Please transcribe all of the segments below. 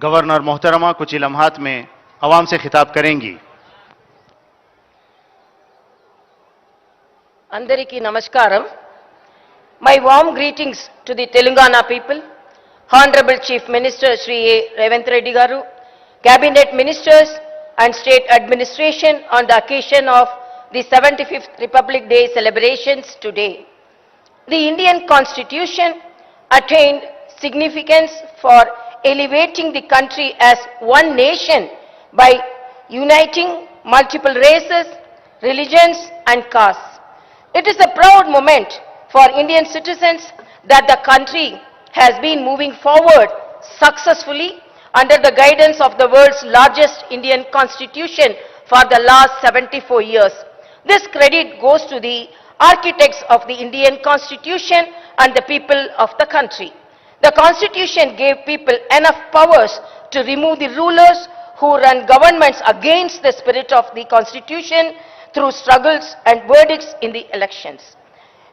Governor मोहतरमा कुछ ही लम्हात में अवाम से खिताब करेंगी। Andariki Namaskaram. My warm greetings to the Telangana people, Honorable Chief Minister Shri A. Revanth Reddy Garu, Cabinet Ministers and State Administration on the occasion of the 75th Republic Day celebrations today. The Indian Constitution attained significance for elevating the country as one nation by uniting multiple races, religions and castes. It is a proud moment for Indian citizens that the country has been moving forward successfully under the guidance of the world's largest Indian constitution for the last 74 years. This credit goes to the architects of the Indian constitution and the people of the country. The constitution gave people enough powers to remove the rulers who run governments against the spirit of the constitution through struggles and verdicts in the elections.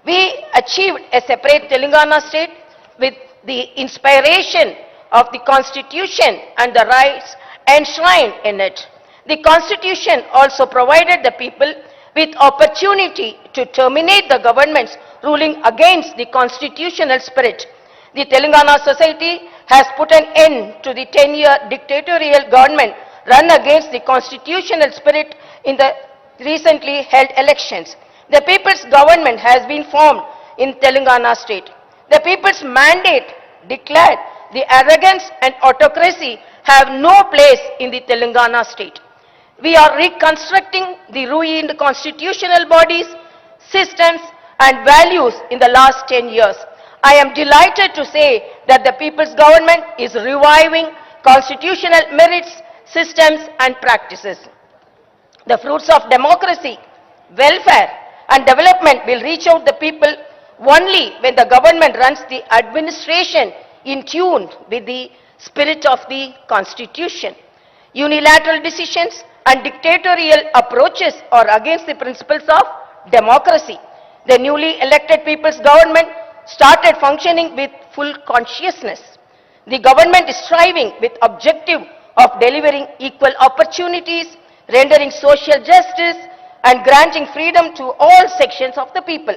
We achieved a separate Telangana state with the inspiration of the constitution and the rights enshrined in it. The constitution also provided the people with opportunity to terminate the governments ruling against the constitutional spirit. The Telangana society has put an end to the 10-year dictatorial government run against the constitutional spirit in the recently held elections. The people's government has been formed in Telangana state. The people's mandate declared the arrogance and autocracy have no place in the Telangana state. We are reconstructing the ruined constitutional bodies, systems and values in the last 10 years. I am delighted to say that the people's government is reviving constitutional merits, systems and practices. The fruits of democracy, welfare and development will reach out the people only when the government runs the administration in tune with the spirit of the constitution. Unilateral decisions and dictatorial approaches are against the principles of democracy. The newly elected people's government started functioning with full consciousness. The government is striving with objective of delivering equal opportunities, rendering social justice and granting freedom to all sections of the people.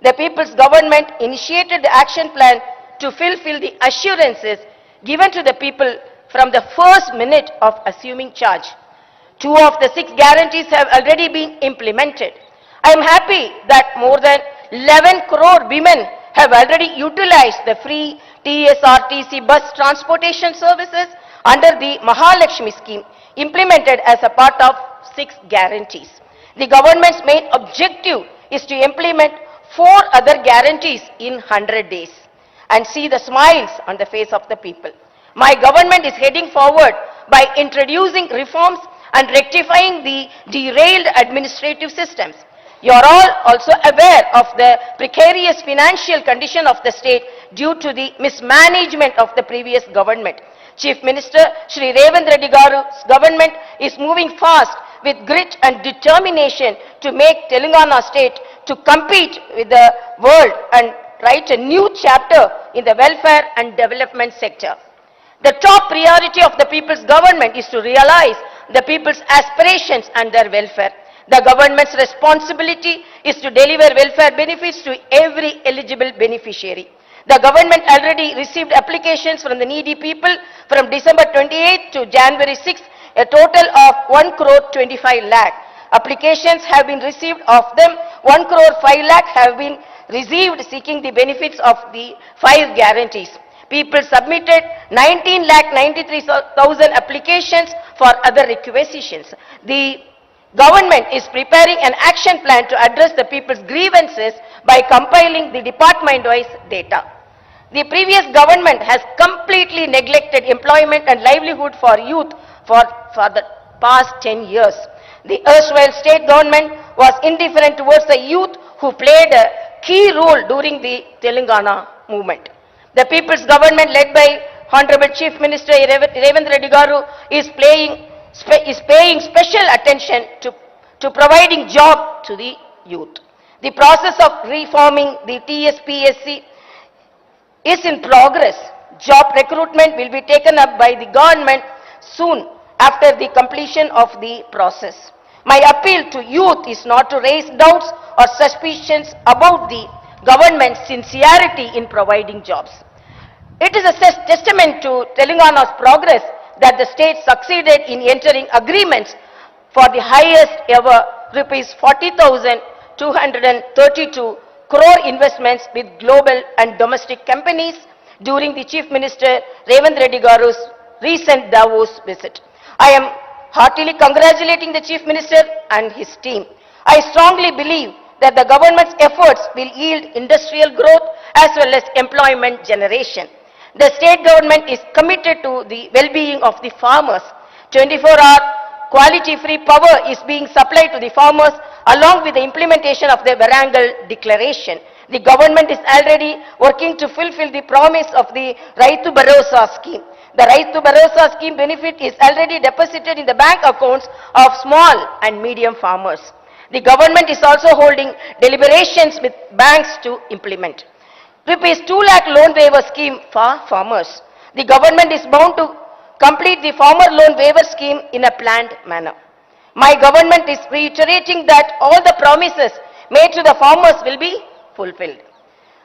The people's government initiated the action plan to fulfill the assurances given to the people from the first minute of assuming charge. 2 of the 6 guarantees have already been implemented. I am happy that more than 11 crore women have already utilized the free TSRTC bus transportation services under the Mahalakshmi scheme implemented as a part of 6 guarantees. The government's main objective is to implement 4 other guarantees in 100 days and see the smiles on the face of the people. My government is heading forward by introducing reforms and rectifying the derailed administrative systems. You are all also aware of the precarious financial condition of the state due to the mismanagement of the previous government. Chief Minister Shri Revanth Reddy Garu's government is moving fast with grit and determination to make Telangana state to compete with the world and write a new chapter in the welfare and development sector. The top priority of the people's government is to realize the people's aspirations and their welfare. The government's responsibility is to deliver welfare benefits to every eligible beneficiary. The government already received applications from the needy people from December 28 to January 6, a total of 1 crore 25 lakh. Applications have been received. Of them, 1 crore 5 lakh have been received seeking the benefits of the 5 guarantees. People submitted 19 lakh 93,000 applications for other requisitions. The government is preparing an action plan to address the people's grievances by compiling the department-wise data. The previous government has completely neglected employment and livelihood for youth for the past 10 years. The erstwhile state government was indifferent towards the youth who played a key role during the Telangana movement. The people's government led by Honorable Chief Minister Revanth Reddy Garu is paying special attention to providing job to the youth. The process of reforming the TSPSC is in progress. job recruitment will be taken up by the government soon after the completion of the process. My appeal to youth is not to raise doubts or suspicions about the government's sincerity in providing jobs. It is a testament to Telangana's progress that the state succeeded in entering agreements for the highest ever rupees 40,232 crore investments with global and domestic companies during the Chief Minister Revanth Reddy Garu's recent Davos visit. I am heartily congratulating the Chief Minister and his team. I strongly believe that the government's efforts will yield industrial growth as well as employment generation. The state government is committed to the well-being of the farmers. 24-hour quality-free power is being supplied to the farmers along with the implementation of the Varangal Declaration. The government is already working to fulfill the promise of the Raitu Bharosa scheme. The Raitu Bharosa scheme benefit is already deposited in the bank accounts of small and medium farmers. The government is also holding deliberations with banks to implement. Rupees 2 lakh loan waiver scheme for farmers. The government is bound to complete the farmer loan waiver scheme in a planned manner. My government is reiterating that all the promises made to the farmers will be fulfilled.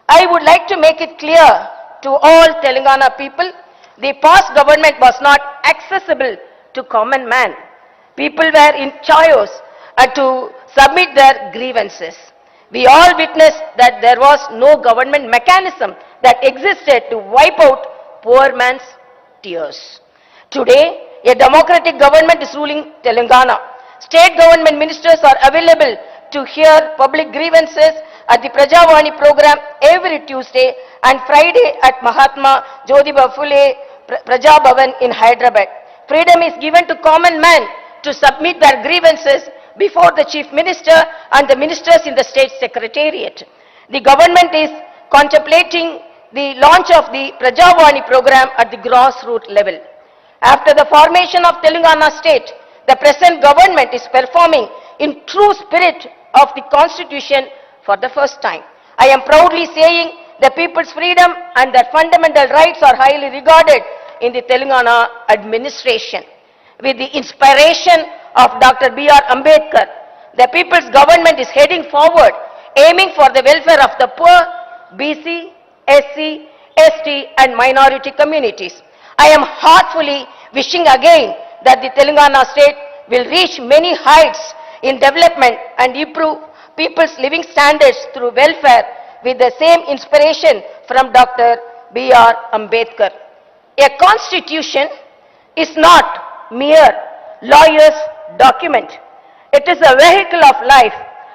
I would like to make it clear to all Telangana people, the past government was not accessible to common man. People were in chaos to submit their grievances. We all witnessed that there was no government mechanism that existed to wipe out poor man's tears. Today, a democratic government is ruling Telangana. State government ministers are available to hear public grievances at the Prajavani program every Tuesday and Friday at Mahatma Jyotiba Phule Praja Bhavan in Hyderabad. Freedom is given to common man to submit their grievances before the Chief Minister and the ministers in the State Secretariat. The government is contemplating the launch of the Prajavani program at the grassroots level. After the formation of Telangana state, the present government is performing in true spirit of the Constitution for the first time. I am proudly saying the people's freedom and their fundamental rights are highly regarded in the Telangana administration. With the inspiration of Dr. B.R. Ambedkar, the people's government is heading forward, aiming for the welfare of the poor, BC, SC, ST and minority communities. I am heartfully wishing again that the Telangana state will reach many heights in development and improve people's living standards through welfare with the same inspiration from Dr. B.R. Ambedkar. A constitution is not mere lawyer's document. It is a vehicle of life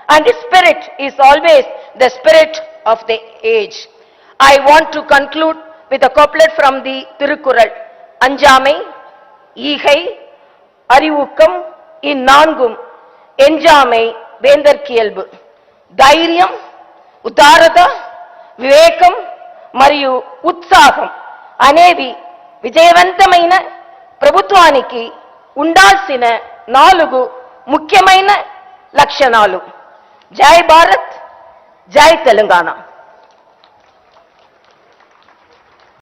and its spirit is always the spirit of the age. I want to conclude with a couplet from the Tirukural. Anjamai, Ihai, Arivukam, Innangum, Enjamai, Vendar Kielbu. Dhairyam, Udarata, Vivekam, Mariyu, Utsaham, Anevi, విజయవంతమైన ప్రభుత్వానికి ఉండాల్సిన 4 ముఖ్యమైన లక్షణాలు. జై భారత్, జై తెలంగాణ.